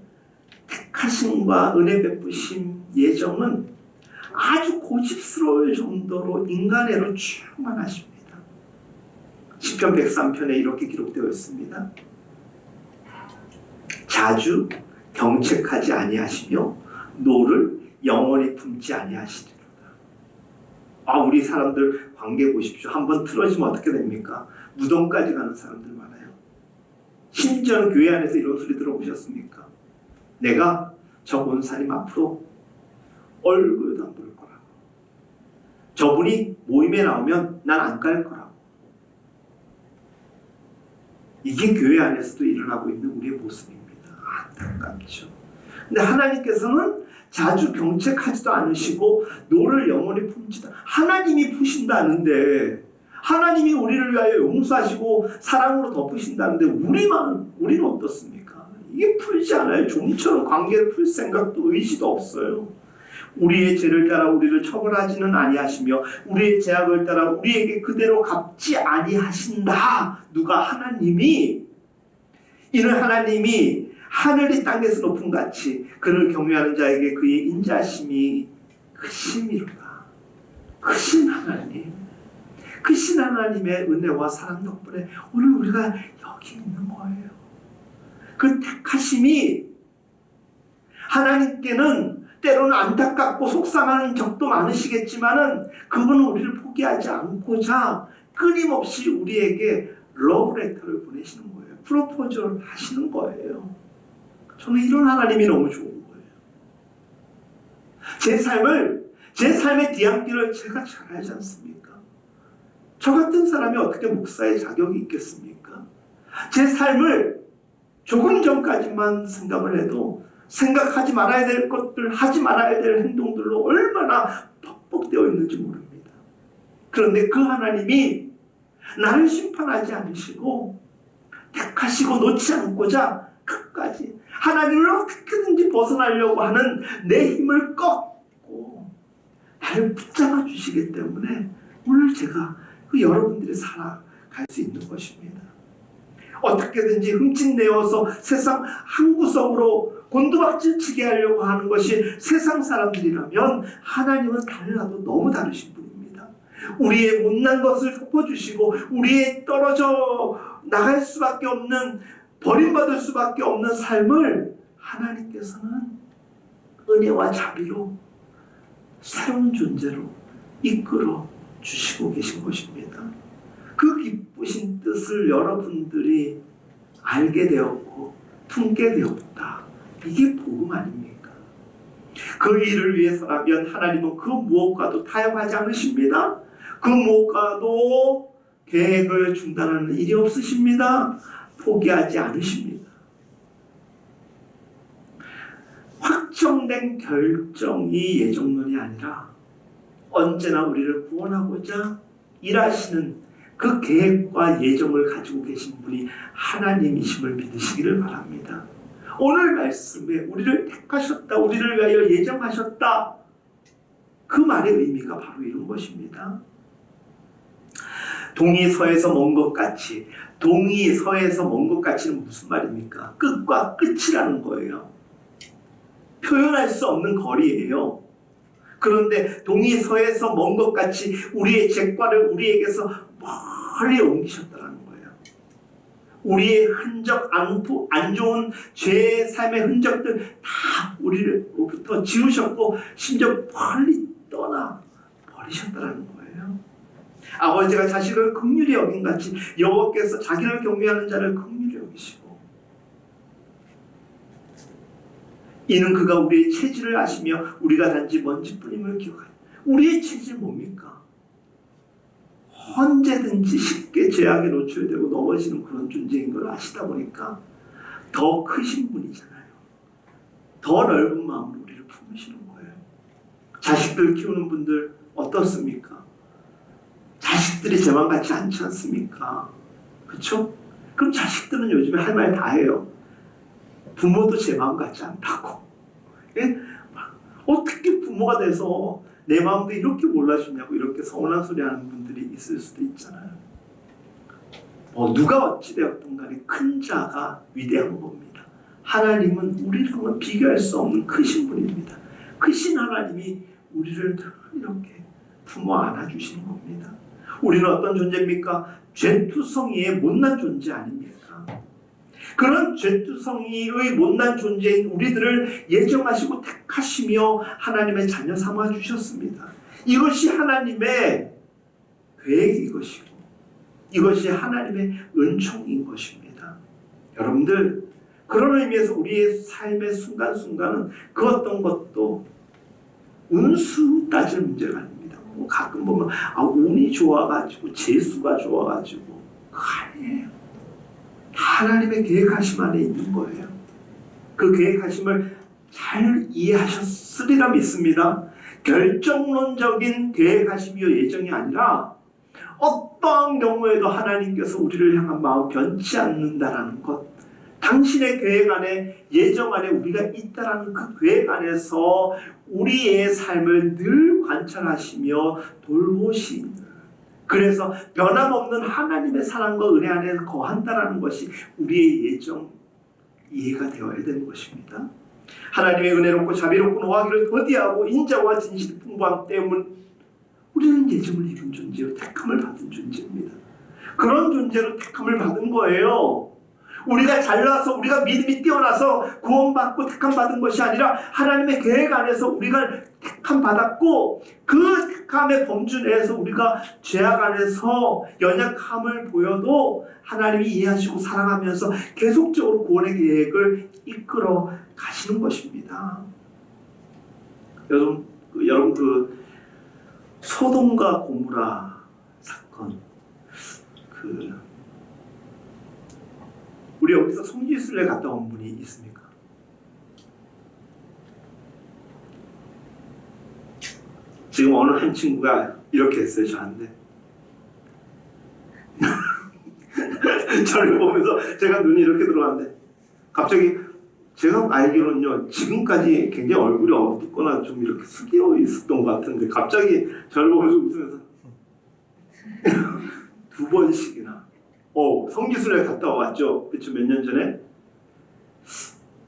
택하심과 은혜 베푸심 예정은 아주 고집스러울 정도로 인간애로 충만하십니다. 시편 103편에 이렇게 기록되어 있습니다. 자주 경책하지 아니하시며 노를 영원히 품지 아니하시리로다. 우리 사람들 관계 보십시오. 한번 틀어지면 어떻게 됩니까? 무덤까지 가는 사람들 많아요. 심지어는 교회 안에서 이런 소리 들어보셨습니까? 내가 저 권사님 앞으로 얼굴도 안 볼 거라고. 저분이 모임에 나오면 난 안 갈 거라고. 이게 교회 안에서도 일어나고 있는 우리의 모습입니다. 안타깝죠. 근데 하나님께서는 자주 경책하지도 않으시고 노를 영원히 품지도, 하나님이 푸신다는데, 하나님이 우리를 위하여 용서하시고 사랑으로 덮으신다는데 우리는 어떻습니까? 이게 풀지 않아요. 좀처럼 관계를 풀 생각도 의지도 없어요. 우리의 죄를 따라 우리를 처벌하지는 아니하시며 우리의 죄악을 따라 우리에게 그대로 갚지 아니하신다. 누가? 하나님이. 이는 하나님이 하늘이 땅에서 높은 같이 그를 경외하는 자에게 그의 인자심이 크심이로다. 크신 하나님, 크신 하나님의 은혜와 사랑 덕분에 오늘 우리가 여기 있는 거예요. 그 택하심이, 하나님께는 때로는 안타깝고 속상한 적도 많으시겠지만은 그분은 우리를 포기하지 않고자 끊임없이 우리에게 러브레터를 보내시는 거예요. 프로포즈를 하시는 거예요. 저는 이런 하나님이 너무 좋은 거예요. 제 삶의 뒤안길을 제가 잘 알지 않습니까? 저 같은 사람이 어떻게 목사의 자격이 있겠습니까? 제 삶을 조금 전까지만 생각을 해도 생각하지 말아야 될 것들, 하지 말아야 될 행동들로 얼마나 퍽퍽되어 있는지 모릅니다. 그런데 그 하나님이 나를 심판하지 않으시고 택하시고 놓지 않고자 끝까지 하나님을 어떻게든지 벗어나려고 하는 내 힘을 꺾고 나를 붙잡아 주시기 때문에 오늘 제가 여러분들이 살아갈 수 있는 것입니다. 어떻게든지 흠집내어서 세상 한 구석으로 곤두박질치게 하려고 하는 것이 세상 사람들이라면 하나님은 달라도 너무 다르신 분입니다. 우리의 못난 것을 덮어주시고 우리의 떨어져 나갈 수밖에 없는, 버림받을 수밖에 없는 삶을 하나님께서는 은혜와 자비로 새로운 존재로 이끌어 주시고 계신 것입니다. 그 기쁘신 뜻을 여러분들이 알게 되었고 품게 되었다. 이게 복음 아닙니까? 그 일을 위해서라면 하나님은 그 무엇과도 타협하지 않으십니다. 그 무엇과도 계획을 중단하는 일이 없으십니다. 포기하지 않으십니다. 확정된 결정이 예정론이 아니라 언제나 우리를 구원하고자 일하시는 그 계획과 예정을 가지고 계신 분이 하나님이심을 믿으시기를 바랍니다. 오늘 말씀에 우리를 택하셨다, 우리를 위하여 예정하셨다, 그 말의 의미가 바로 이런 것입니다. 동이 서에서 먼 것 같이, 동이 서에서 먼 것 같이는 무슨 말입니까? 끝과 끝이라는 거예요. 표현할 수 없는 거리예요. 그런데 동이 서에서 먼 것 같이 우리의 죄과를 우리에게서 멀리 옮기셨다는 거예요. 우리의 흔적, 안 좋은 죄의 삶의 흔적들 다 우리로부터 지우셨고 심지어 멀리 떠나 버리셨다는 거예요. 아버지가 자식을 긍휼히 여긴 같이 여호와께서 자기를 경외하는 자를 긍휼히 여기시고, 이는 그가 우리의 체질을 아시며 우리가 단지 먼지뿐임을 기억하여. 우리의 체질 뭡니까? 언제든지 쉽게 죄악에 노출되고 넘어지는 그런 존재인 걸 아시다 보니까 더 크신 분이잖아요. 더 넓은 마음으로 우리를 품으시는 거예요. 자식들 키우는 분들 어떻습니까? 자식들이 제 맘 같지 않지 않습니까? 그렇죠? 그럼 자식들은 요즘에 할 말 다 해요. 부모도 제 마음 같지 않다고. 예? 어떻게 부모가 돼서 내 마음도 이렇게 몰라주냐고 이렇게 서운한 소리 하는 분들이 있을 수도 있잖아요. 누가 어찌되었든 간에 큰 자가 위대한 겁니다. 하나님은 우리랑은 비교할 수 없는 크신 분입니다. 크신 하나님이 우리를 늘 이렇게 품어 안아주시는 겁니다. 우리는 어떤 존재입니까? 죄투성이의 못난 존재 아닙니까? 그런 죄투성이의 못난 존재인 우리들을 예정하시고 택하시며 하나님의 자녀 삼아 주셨습니다. 이것이 하나님의 계획인 것이고 이것이 하나님의 은총인 것입니다. 여러분들, 그런 의미에서 우리의 삶의 순간순간은 그 어떤 것도 운수 따질 문제가 아닙니다. 가끔 보면 운이 좋아가지고 재수가 좋아가지고 그거 아니에요. 하나님의 계획하심 안에 있는 거예요. 그 계획하심을 잘 이해하셨으리라 믿습니다. 결정론적인 계획하심이요 예정이 아니라 어떠한 경우에도 하나님께서 우리를 향한 마음 변치 않는다라는 것, 당신의 계획 안에, 예정 안에 우리가 있다라는 그 계획 안에서 우리의 삶을 늘 관찰하시며 돌보시는, 그래서 변함없는 하나님의 사랑과 은혜 안에 거한다라는 것이 우리의 예정 이해가 되어야 되는 것입니다. 하나님의 은혜롭고 자비롭고 노하기를 더디하고 인자와 진실이 풍부함 때문 우리는 예정을 이룬 존재요, 택함을 받은 존재입니다. 그런 존재로 택함을 받은 거예요. 우리가 잘나서 우리가 믿음이 뛰어나서 구원받고 택함 받은 것이 아니라 하나님의 계획 안에서 우리가 택함 받았고, 그 택함의 범주 내에서 우리가 죄악 안에서 연약함을 보여도 하나님이 이해하시고 사랑하면서 계속적으로 구원의 계획을 이끌어 가시는 것입니다. 여러분 그 소돔과 고무라 사건, 우리 여기서 성지순례 갔다 온 분이 있습니까? 지금 어느 한 친구가 이렇게 했어요, 저한테. 저를 보면서 제가 눈이 이렇게 들어갔는데 갑자기, 제가 알기로는요 지금까지 굉장히 얼굴이 어둡거나 좀 이렇게 숙여 있었던 것 같은데 갑자기 저를 보면서 웃으면서 두 번씩이나 성지순례 갔다 왔죠. 그쵸, 몇 년 전에.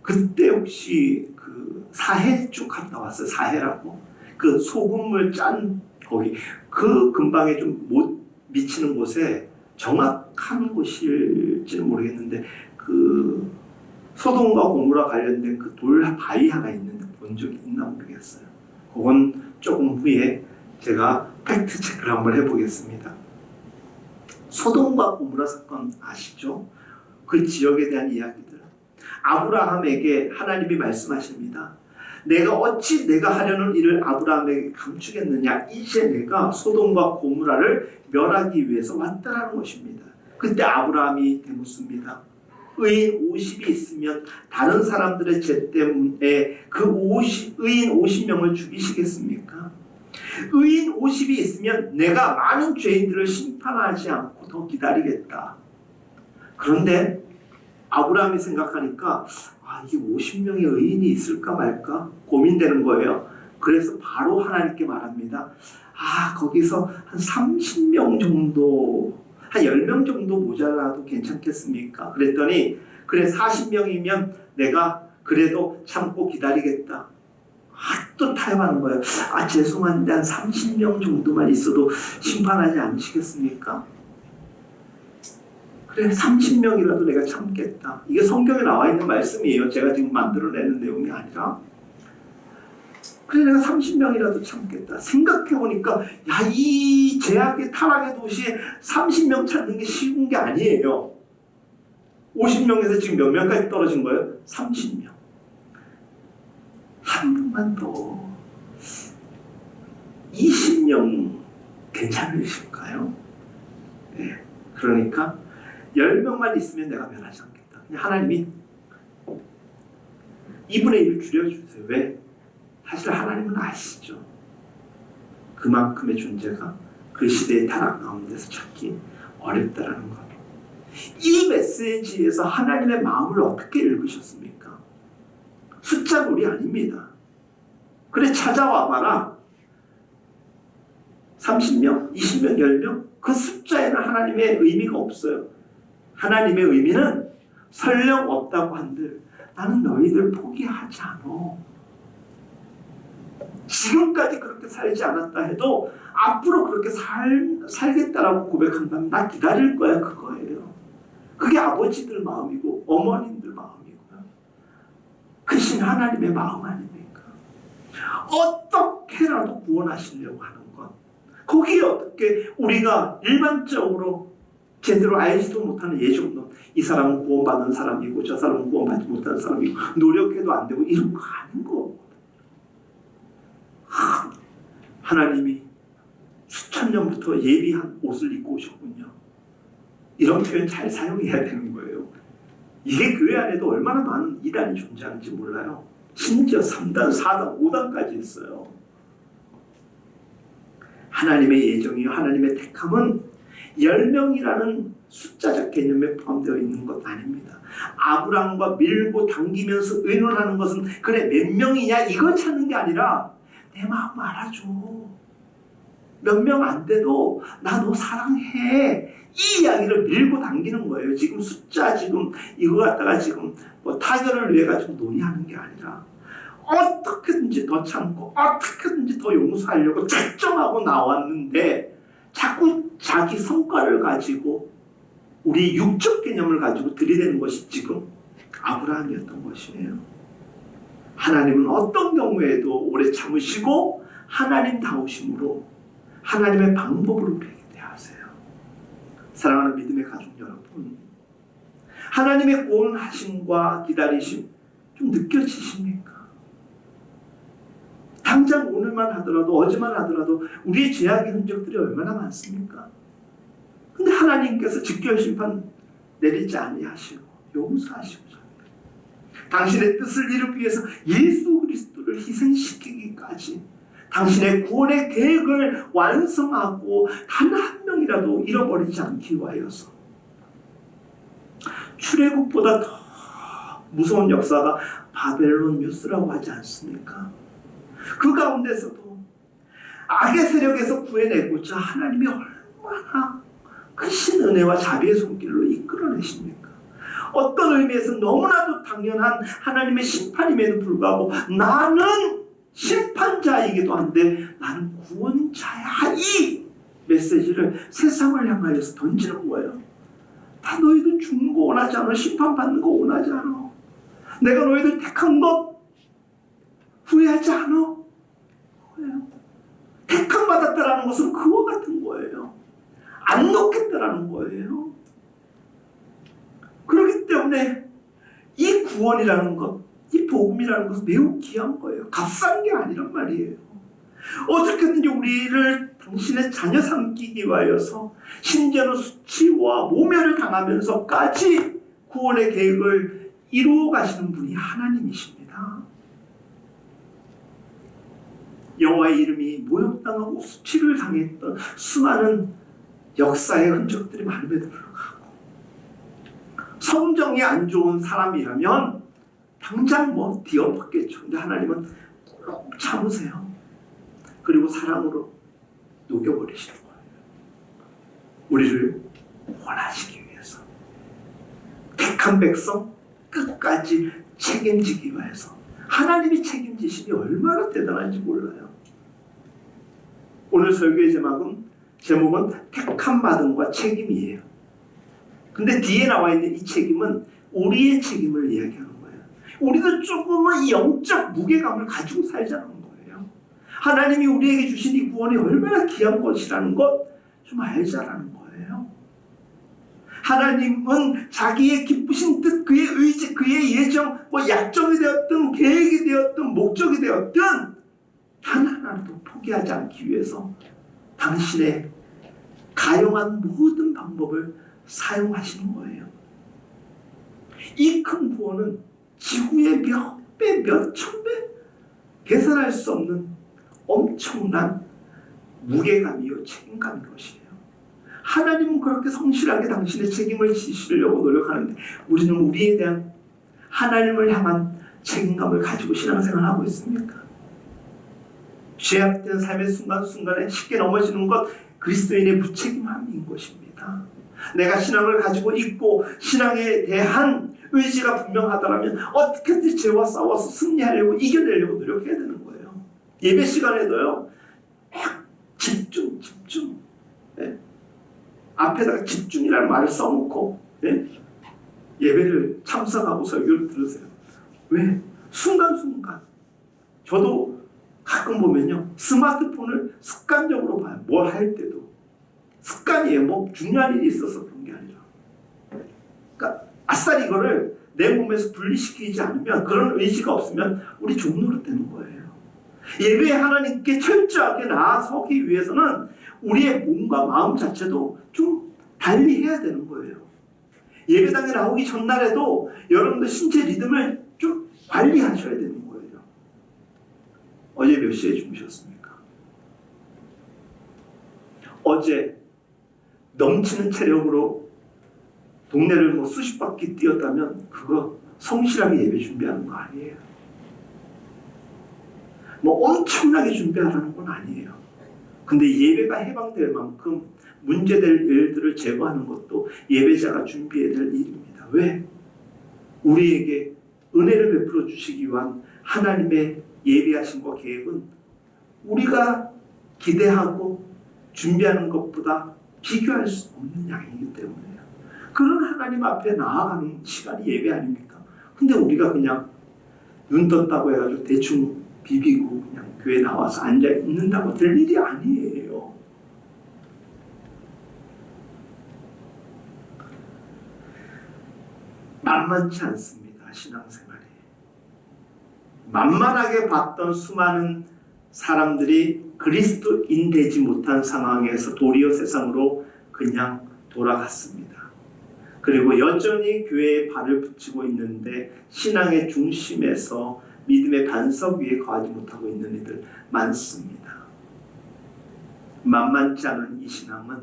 그때 혹시 그 사해 쪽 갔다 왔어요. 사해라고. 그 소금을 짠 거기, 그 근방에 좀 못 미치는 곳에 정확한 곳일지는 모르겠는데 그 소돔과 고무라 관련된 그 돌 바위 하나 있는데 본 적이 있나 모르겠어요. 그건 조금 후에 제가 팩트 체크를 한번 해보겠습니다. 소돔과 고무라 사건 아시죠? 그 지역에 대한 이야기들. 아브라함에게 하나님이 말씀하십니다. 어찌 내가 하려는 일을 아브라함에게 감추겠느냐. 이제 내가 소돔과 고무라를 멸하기 위해서 왔다라는 것입니다. 그때 아브라함이 대묻습니다. 의인 50이 있으면 다른 사람들의 죄 때문에 그 의인 50명을 죽이시겠습니까? 의인 50이 있으면 내가 많은 죄인들을 심판하지 않고 더 기다리겠다. 그런데 아브라함이 생각하니까 이게 50명의 의인이 있을까 말까 고민되는 거예요. 그래서 바로 하나님께 말합니다. 거기서 한 30명 정도, 한 10명 정도 모자라도 괜찮겠습니까? 그랬더니 그래 40명이면 내가 그래도 참고 기다리겠다. 또 타협하는 거예요. 죄송한데 한 30명 정도만 있어도 심판하지 않으시겠습니까? 그래, 30명이라도 내가 참겠다. 이게 성경에 나와 있는 말씀이에요. 제가 지금 만들어내는 내용이 아니라. 그래, 내가 30명이라도 참겠다. 생각해보니까 이 제약의 타락의 도시에 30명 찾는 게 쉬운 게 아니에요. 50명에서 지금 몇 명까지 떨어진 거예요? 30명. 한 명만 더. 20명 괜찮으실까요? 네. 그러니까 10명만 있으면 내가 변하지 않겠다. 그냥 하나님이 2분의 1을 줄여주세요. 왜? 사실 하나님은 아시죠. 그만큼의 존재가 그 시대의 타락 가운데서 찾기 어렵다라는 것. 이 메시지에서 하나님의 마음을 어떻게 읽으셨습니까? 숫자놀이 아닙니다. 그래, 찾아와 봐라. 30명, 20명, 10명? 그 숫자에는 하나님의 의미가 없어요. 하나님의 의미는 설령 없다고 한들 나는 너희들 포기하지 않아. 지금까지 그렇게 살지 않았다 해도 앞으로 그렇게 살겠다라고 고백한다면 나 기다릴 거야. 그거예요. 그게 아버지들 마음이고 어머님들 마음이고요. 크신 하나님의 마음 아닙니까? 어떻게라도 구원하시려고 하는 것. 거기에 어떻게 우리가 일반적으로 제대로 알지도 못하는 예정론, 이 사람은 구원받는 사람이고 저 사람은 구원받지 못하는 사람이고 노력해도 안 되고 이런 거 아닌 거. 하나님이 수천 년부터 예비한 옷을 입고 오셨군요. 이런 표현 잘 사용해야 되는 거예요. 이게 교회 안에도 얼마나 많은 이단이 존재하는지 몰라요. 심지어 3단, 4단, 5단까지 있어요. 하나님의 예정이요, 하나님의 택함은 10명이라는 숫자적 개념에 포함되어 있는 것 아닙니다. 아브라함과 밀고 당기면서 의논하는 것은 그래 몇 명이냐 이걸 찾는 게 아니라 내 마음 알아줘. 몇 명 안 돼도 나 너 사랑해. 이 이야기를 밀고 당기는 거예요. 지금 숫자 지금 이거 갖다가 지금 뭐 타결을 위해 가지고 논의하는 게 아니라 어떻게든지 더 참고 어떻게든지 더 용서하려고 작정하고 나왔는데 자꾸 자기 성과를 가지고 우리 육적 개념을 가지고 들이대는 것이 지금 아브라함이었던 것이에요. 하나님은 어떤 경우에도 오래 참으시고 하나님다우심으로 하나님의 방법으로 대하세요. 사랑하는 믿음의 가족 여러분, 하나님의 구원하심과 기다리심 좀 느껴지십니까? 당장 오늘만 하더라도 어제만 하더라도 우리의 죄악의 흔적들이 얼마나 많습니까? 근데 하나님께서 직결심판 내리지 아니하시고 용서하시고 당신의 뜻을 이루기 위해서 예수 그리스도를 희생시키기까지 당신의 구원의 계획을 완성하고 단 한 명이라도 잃어버리지 않기 위하여서 출애굽보다 더 무서운 역사가 바벨론 뉴스라고 하지 않습니까? 그 가운데서도 악의 세력에서 구해내고자 하나님이 얼마나 크신 은혜와 자비의 손길로 이끌어내십니까? 어떤 의미에서 너무나도 당연한 하나님의 심판임에도 불구하고 나는 심판자이기도 한데 나는 구원자야. 이 메시지를 세상을 향하여서 던지는 거예요. 다 너희들 죽는 거 원하지 않아. 심판받는 거 원하지 않아. 내가 너희들 택한 것 후회하지 않아. 택함 받았다라는 것은 그와 같은 거예요. 안 놓겠다라는 거예요. 그렇기 때문에 이 구원이라는 것, 이 복음이라는 것은 매우 귀한 거예요. 값싼 게 아니란 말이에요. 어떻게든지 우리를 당신의 자녀 삼기기 위하여서 심지어는 수치와 모멸을 당하면서까지 구원의 계획을 이루어 가시는 분이 하나님이십니다. 여호와의 이름이 모욕당하고 수치를 당했던 수많은 역사의 흔적들이 많음에도 불구하고 성정이 안 좋은 사람이라면 당장 뭐 뒤엎었겠죠. 근데 하나님은 꼭 참으세요. 그리고 사랑으로 녹여버리시는 거예요. 우리를 원하시기 위해서 택한 백성 끝까지 책임지기 위해서 하나님 하나님이 책임지심이 얼마나 대단한지 몰라요. 오늘 설교의 제목은 택함 받음과 책임이에요. 근데 뒤에 나와 있는 이 책임은 우리의 책임을 이야기하는 거예요. 우리도 조금은 영적 무게감을 가지고 살자는 거예요. 하나님이 우리에게 주신 이 구원이 얼마나 귀한 것이라는 것 좀 알자라는 거예요. 하나님은 자기의 기쁘신 뜻, 그의 의지, 그의 예정, 약정이 되었든 계획이 되었든 목적이 되었든 하나하나도 포기하지 않기 위해서 당신의 가용한 모든 방법을 사용하시는 거예요. 이 큰 구원은 지구의 몇 배, 몇 천 배 계산할 수 없는 엄청난 무게감이요 책임감인 것이에요. 하나님은 그렇게 성실하게 당신의 책임을 지시려고 노력하는데 우리는 우리에 대한 하나님을 향한 책임감을 가지고 신앙생활하고 있습니까? 죄악된 삶의 순간순간에 쉽게 넘어지는 것 그리스도인의 무책임함인 것입니다. 내가 신앙을 가지고 있고 신앙에 대한 의지가 분명하다면 어떻게든 죄와 싸워서 승리하려고 이겨내려고 노력해야 되는 거예요. 예배 시간에도요. 집중. 네? 앞에다가 집중이라는 말을 써놓고 네? 예배를 참석하고 설교를 들으세요. 왜? 순간순간. 저도 가끔 보면요. 스마트폰을 습관적으로 봐요. 뭘 할 때도. 습관이에요. 뭐 중요한 일이 있어서 그런 게 아니라. 그러니까 아싸리 이거를 내 몸에서 분리시키지 않으면 그런 의지가 없으면 우리 종로로 되는 거예요. 예배에 하나님께 철저하게 나아서기 위해서는 우리의 몸과 마음 자체도 좀 달리 해야 되는 거예요. 예배당에 나오기 전날에도 여러분들 신체 리듬을 좀 관리하셔야 되는 거예요. 어제 몇 시에 주무셨습니까? 어제 넘치는 체력으로 동네를 수십 바퀴 뛰었다면 그거 성실하게 예배 준비하는 거 아니에요. 엄청나게 준비하라는 건 아니에요. 근데 예배가 해방될 만큼 문제될 일들을 제거하는 것도 예배자가 준비해야 될 일입니다. 왜? 우리에게 은혜를 베풀어 주시기 위한 하나님의 예비하심과 계획은 우리가 기대하고 준비하는 것보다 비교할 수 없는 양이기 때문에요. 그런 하나님 앞에 나아가는 시간이 예배 아닙니까? 근데 우리가 그냥 눈 떴다고 해가지고 대충 비비고 그냥 교회 나와서 앉아 있는다고 될 일이 아니에요. 만만치 않습니다. 신앙생활이. 만만하게 봤던 수많은 사람들이 그리스도인 되지 못한 상황에서 도리어 세상으로 그냥 돌아갔습니다. 그리고 여전히 교회에 발을 붙이고 있는데 신앙의 중심에서 믿음의 반석 위에 거하지 못하고 있는 이들 많습니다. 만만치 않은 이 신앙은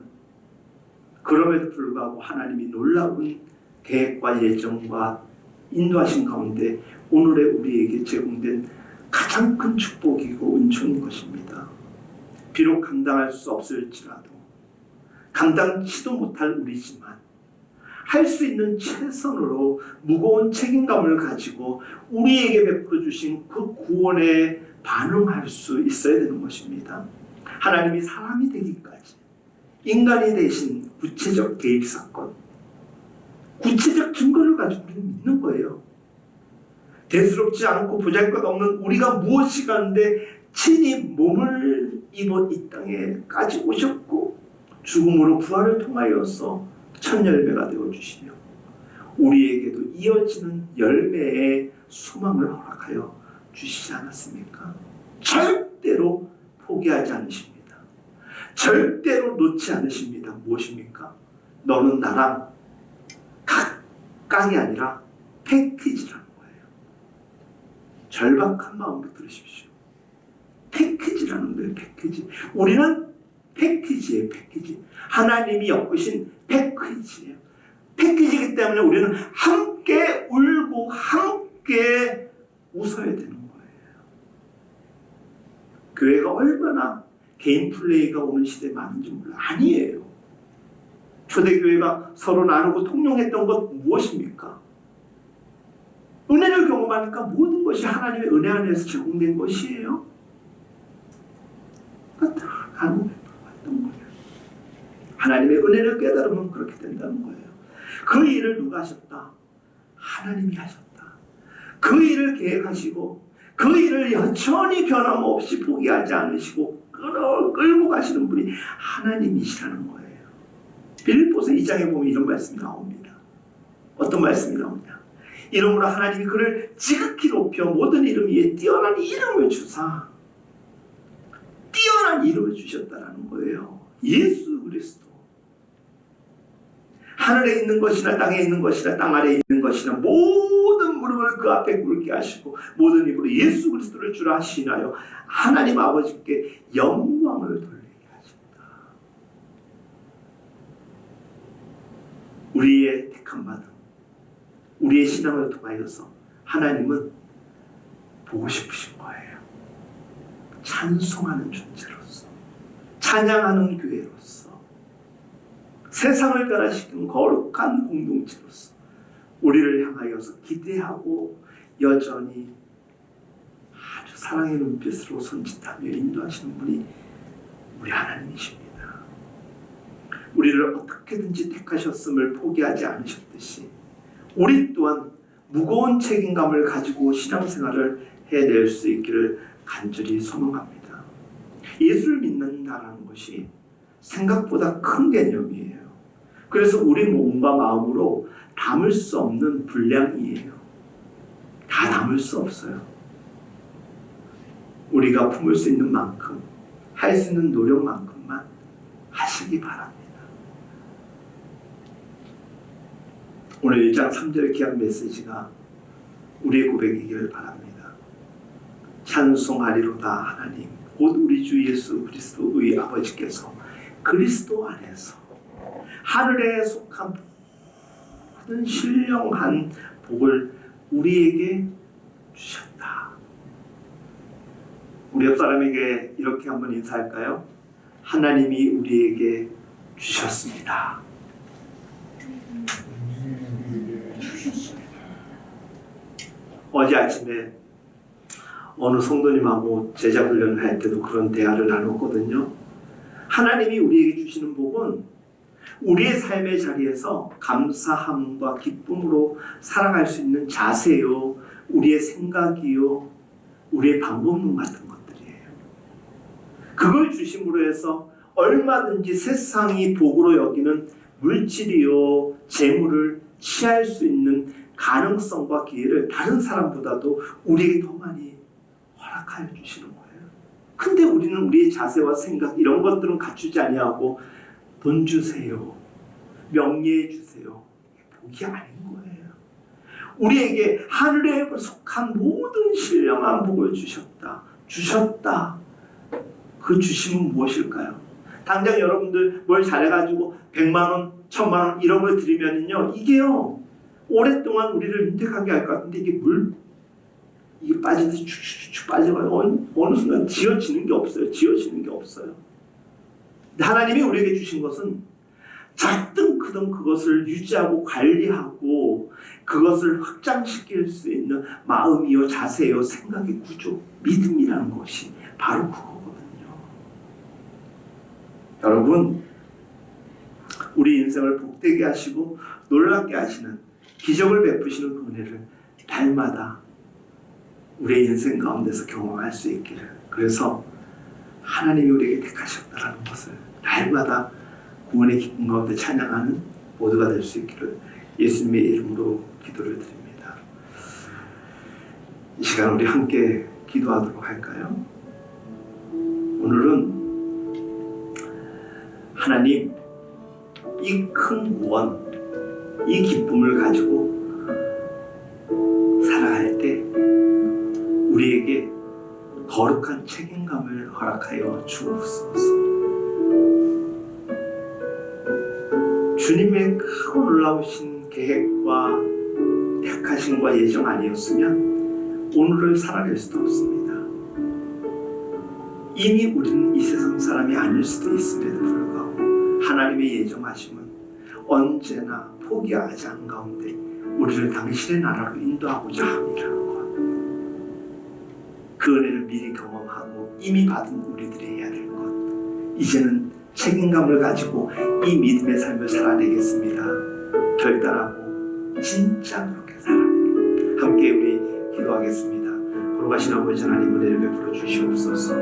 그럼에도 불구하고 하나님이 놀라운 계획과 예정과 인도하신 가운데 오늘의 우리에게 제공된 가장 큰 축복이고 은총인 것입니다. 비록 감당할 수 없을지라도 감당치도 못할 우리지만 할 수 있는 최선으로 무거운 책임감을 가지고 우리에게 베풀어 주신 그 구원에 반응할 수 있어야 되는 것입니다. 하나님이 사람이 되기까지 인간이 되신 구체적 계획 사건, 구체적 증거를 가지고 우리는 믿는 거예요. 대수롭지 않고 보잘것없는 우리가 무엇이간데 친히 몸을 입어 이 땅에까지 오셨고 죽음으로 부활을 통하여서 첫 열매가 되어주시며 우리에게도 이어지는 열매의 소망을 허락하여 주시지 않았습니까? 절대로 포기하지 않으십니다. 절대로 놓지 않으십니다. 무엇입니까? 너는 나랑 각각이 아니라 패키지라는 거예요. 절박한 마음으로 들으십시오. 패키지라는 거예요. 패키지. 우리는 패키지예요. 패키지. 하나님이 엮으신 패키지예요. 패키지이기 때문에 우리는 함께 울고 함께 웃어야 되는 거예요. 교회가 얼마나 개인 플레이가 오는 시대에 많은지 몰라요. 아니에요. 초대교회가 서로 나누고 통용했던 것 무엇입니까? 은혜를 경험하고 경험하니까 모든 것이 하나님의 은혜 안에서 제공된 것이에요. 가는 거예요. 하나님의 은혜를 깨달으면 그렇게 된다는 거예요. 그 일을 누가 하셨다? 하나님이 하셨다. 그 일을 계획하시고 그 일을 여전히 변함없이 포기하지 않으시고 끌고 가시는 분이 하나님이시라는 거예요. 빌립보서 2장에 보면 이런 말씀이 나옵니다. 어떤 말씀이 나오냐? 이름으로 하나님이 그를 지극히 높여 모든 이름 위에 뛰어난 이름을 주사 뛰어난 이름을 주셨다라는 거예요. 예수 그리스도. 하늘에 있는 것이나 땅에 있는 것이나 땅 아래에 있는 것이나 모든 무릎을 그 앞에 꿇게 하시고 모든 입으로 예수 그리스도를 주라 하시나요? 하나님 아버지께 영광을 돌리게 하셨다. 우리의 택함 받음, 우리의 신앙을 통하여서 하나님은 보고 싶으신 거예요. 찬송하는 존재로서, 찬양하는 교회로서, 세상을 변화시키는 거룩한 공동체로서 우리를 향하여서 기대하고 여전히 아주 사랑의 눈빛으로 손짓하며 인도하시는 분이 우리 하나님이십니다. 우리를 어떻게든지 택하셨음을 포기하지 않으셨듯이 우리 또한 무거운 책임감을 가지고 신앙생활을 해낼 수 있기를 간절히 소망합니다. 예수를 믿는다는 것이 생각보다 큰 개념이에요. 그래서 우리 몸과 마음으로 담을 수 없는 분량이에요. 다 담을 수 없어요. 우리가 품을 수 있는 만큼, 할 수 있는 노력만큼만 하시기 바랍니다. 오늘 1장 3절 기한 메시지가 우리의 고백이기를 바랍니다. 찬송하리로다 하나님 곧 우리 주 예수 그리스도의 아버지께서 그리스도 안에서 하늘에 속한 모든 신령한 복을 우리에게 주셨다. 우리 옆 사람에게 이렇게 한번 인사할까요? 하나님이 우리에게 주셨습니다. 어제 아침에 어느 성도님하고 제자 훈련을 할 때도 그런 대화를 나눴거든요. 하나님이 우리에게 주시는 복은 우리의 삶의 자리에서 감사함과 기쁨으로 살아갈 수 있는 자세요, 우리의 생각이요, 우리의 방법론 같은 것들이에요. 그걸 주심으로 해서 얼마든지 세상이 복으로 여기는 물질이요, 재물을 취할 수 있는 가능성과 기회를 다른 사람보다도 우리에게 더 많이 허락하여 주시는 거예요. 근데 우리는 우리의 자세와 생각 이런 것들은 갖추지 아니하고 돈 주세요, 명예 주세요, 복이 아닌 거예요. 우리에게 하늘에 속한 모든 신령한 복을 주셨다. 그 주심은 무엇일까요? 당장 여러분들 뭘 잘해가지고 100만 원, 1000만 원 1억을 드리면요, 이게요 오랫동안 우리를 윤택하게 할 것 같은데 이게 빠지듯이 축축축 빠져가지고 어느 순간 지어지는 게 없어요. 하나님이 우리에게 주신 것은 작든 크든 그것을 유지하고 관리하고 그것을 확장시킬 수 있는 마음이요, 자세요, 생각의 구조, 믿음이라는 것이 바로 그거거든요. 여러분, 우리 인생을 복되게 하시고 놀랍게 하시는 기적을 베푸시는 그 은혜를 날마다 우리의 인생 가운데서 경험할 수 있기를, 그래서 하나님이 우리에게 택하셨다는 것을 날마다 구원의 기쁨 가운데 찬양하는 모두가 될 수 있기를 예수님의 이름으로 기도를 드립니다. 이 시간 우리 함께 기도하도록 할까요? 오늘은 하나님, 이 큰 구원, 이 기쁨을 가지고 살아갈 때 우리에게 거룩한 책임감을 허락하여 주옵소서. 주님의 크고 놀라우신 계획과 택하심과 예정 아니었으면 오늘을 살아갈 수도 없습니다. 이미 우리는 이 세상 사람이 아닐 수도 있음에도 불구하고 하나님의 예정하심은 언제나 포기하지 않은 가운데 우리를 당신의 나라로 인도하고자 함이라는 것. 그 은혜를 미리 경험하고 이미 받은 우리들이 해야 될 것, 이제는 책임감을 가지고 이 믿음의 삶을 살아내겠습니다. 결단하고 진짜 그렇게 살아내요. 함께 우리 기도하겠습니다. 거룩하신 아버지 하나님, 은혜를 베풀어 주시옵소서.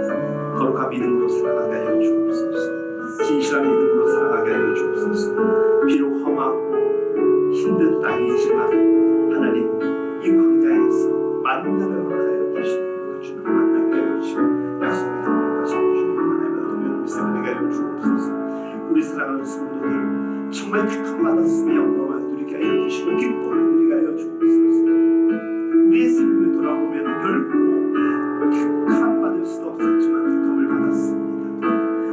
거룩한 믿음으로 살아가게 하여 주옵소서. 진실한 믿음으로 살아가게 하여 주옵소서. 비록 험하고 힘든 땅이지만 하나님, 이 광야에서 만나를 허락하여 주시는 그 주님 만나게 하여 주시고 약속의 하나님과 주님 하나님을 동행하며 살아가게 하여 주옵소서. 우리 사랑하는 성도들 정말 택함 받았으며 영광을 누리게 하여 주시고 기쁨을 누리게 하여 주옵소서. 우리의 삶을 돌아보면 결코 택함 받을 수도 없었지만 택함을 받았습니다.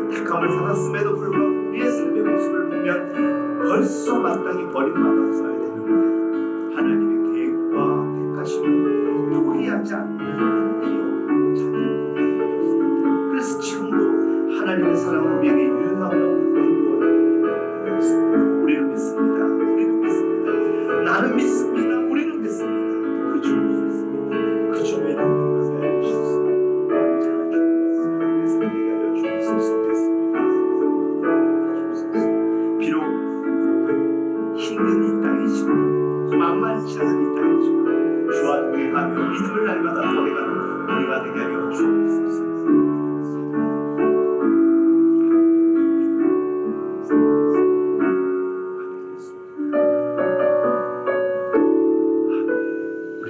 택함을 받았음에도 불구하고 우리의 삶의 모습을 보면 벌써 마땅히 버림받았어야 되는데 하나님의 계획과 택하심은 포기하지 않는 자녀입니다. 그래서 지금도 하나님의 사랑은 우리에게 유효하며 우리는 믿습니다. 우리는 믿습니다. 나는 믿습니다. 우리는 믿습니다. 그 주를 믿습니다. 그 주의 이름으로 하여 주시옵소서. 그래서 우리가 하여 주옵소서. 비록 힘든 이 땅이지만 만만치 않은 이 땅이지만 주와 동행하며 믿음을 날마다 더해가는 우리가 되게 하여 주옵소서.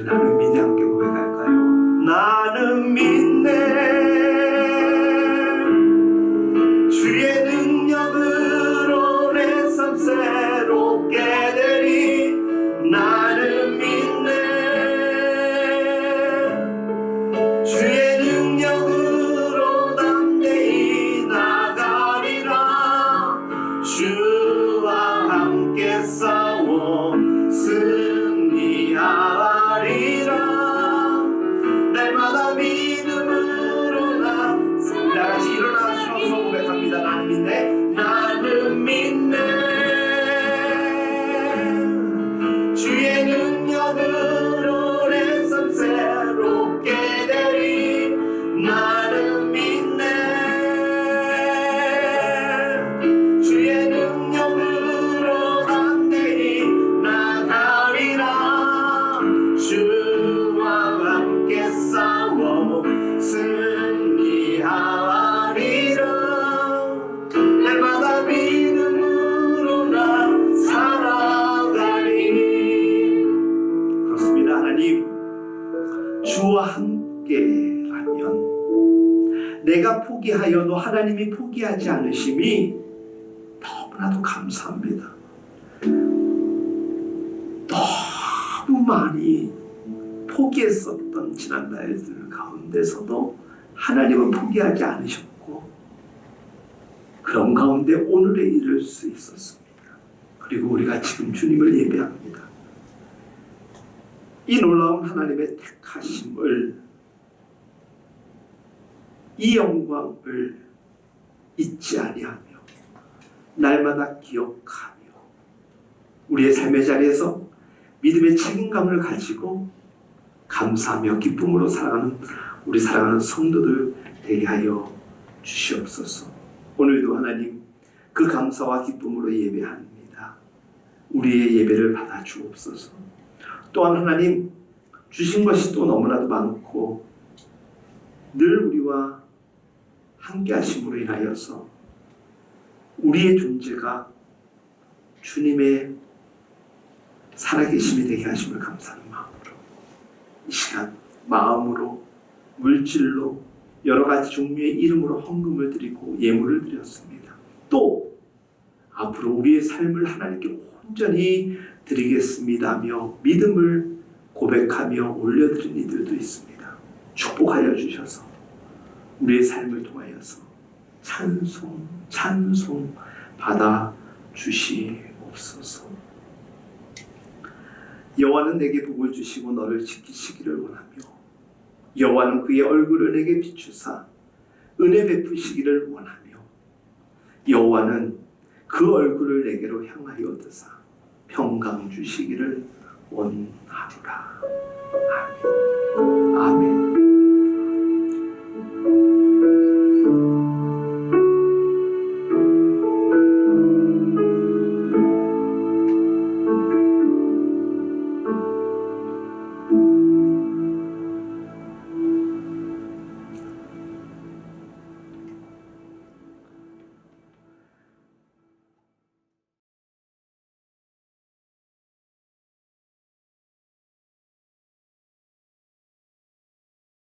나는 믿네 함께 고백할까요? 나는 믿네 주의 능력으로 내 삶 새롭게 되리. 나는 믿네 주의 능력으로 담대히 나가리라. 주와 함께 싸워 승리하리라. 날마다 믿음으로 나같이 일어나셔서 고백합니다. 나는 믿네. 나는 믿네 주의 능력으로 내 삶 새롭게 되리. 나는 믿네 주의 능력으로 담대히 나가리라. 주와 함께 싸워 승리하리라. 날마다 믿음으로 나 살아가리. 그렇습니다. 하나님, 주와 함께라면 내가 포기하여도 하나님이 포기하지 않으심이 너무나도 감사합니다. 너무 많이 포기했었던 지난 날들 가운데서도 하나님은 포기하지 않으셨고 그런 가운데 오늘에 이를 수 있었습니다. 그리고 우리가 지금 주님을 예배합니다. 이 놀라운 하나님의 택하심을, 이 영광을 잊지 아니하며 날마다 기억하며 우리의 삶의 자리에서 믿음의 책임감을 가지고 감사하며 기쁨으로 살아가는 우리 사랑하는 성도들 되게 하여 주시옵소서. 오늘도 하나님 그 감사와 기쁨으로 예배합니다. 우리의 예배를 받아 주옵소서. 또한 하나님 주신 것이 또 너무나도 많고 늘 우리와 함께 하심으로 인하여서 우리의 존재가 주님의 살아계심이 되게 하심을 감사하는 마음으로 이 시간 마음으로 물질로 여러 가지 종류의 이름으로 헌금을 드리고 예물을 드렸습니다. 또 앞으로 우리의 삶을 하나님께 온전히 드리겠습니다며 믿음을 고백하며 올려드린 이들도 있습니다. 축복하여 주셔서 우리의 삶을 통하여서 찬송 받아 주시옵소서. 여호와는 내게 복을 주시고 너를 지키시기를 원하며 여호와는 그의 얼굴을 내게 비추사 은혜 베푸시기를 원하며 여호와는 그 얼굴을 내게로 향하여 드사 평강 주시기를 원하노라. 아멘. 아멘.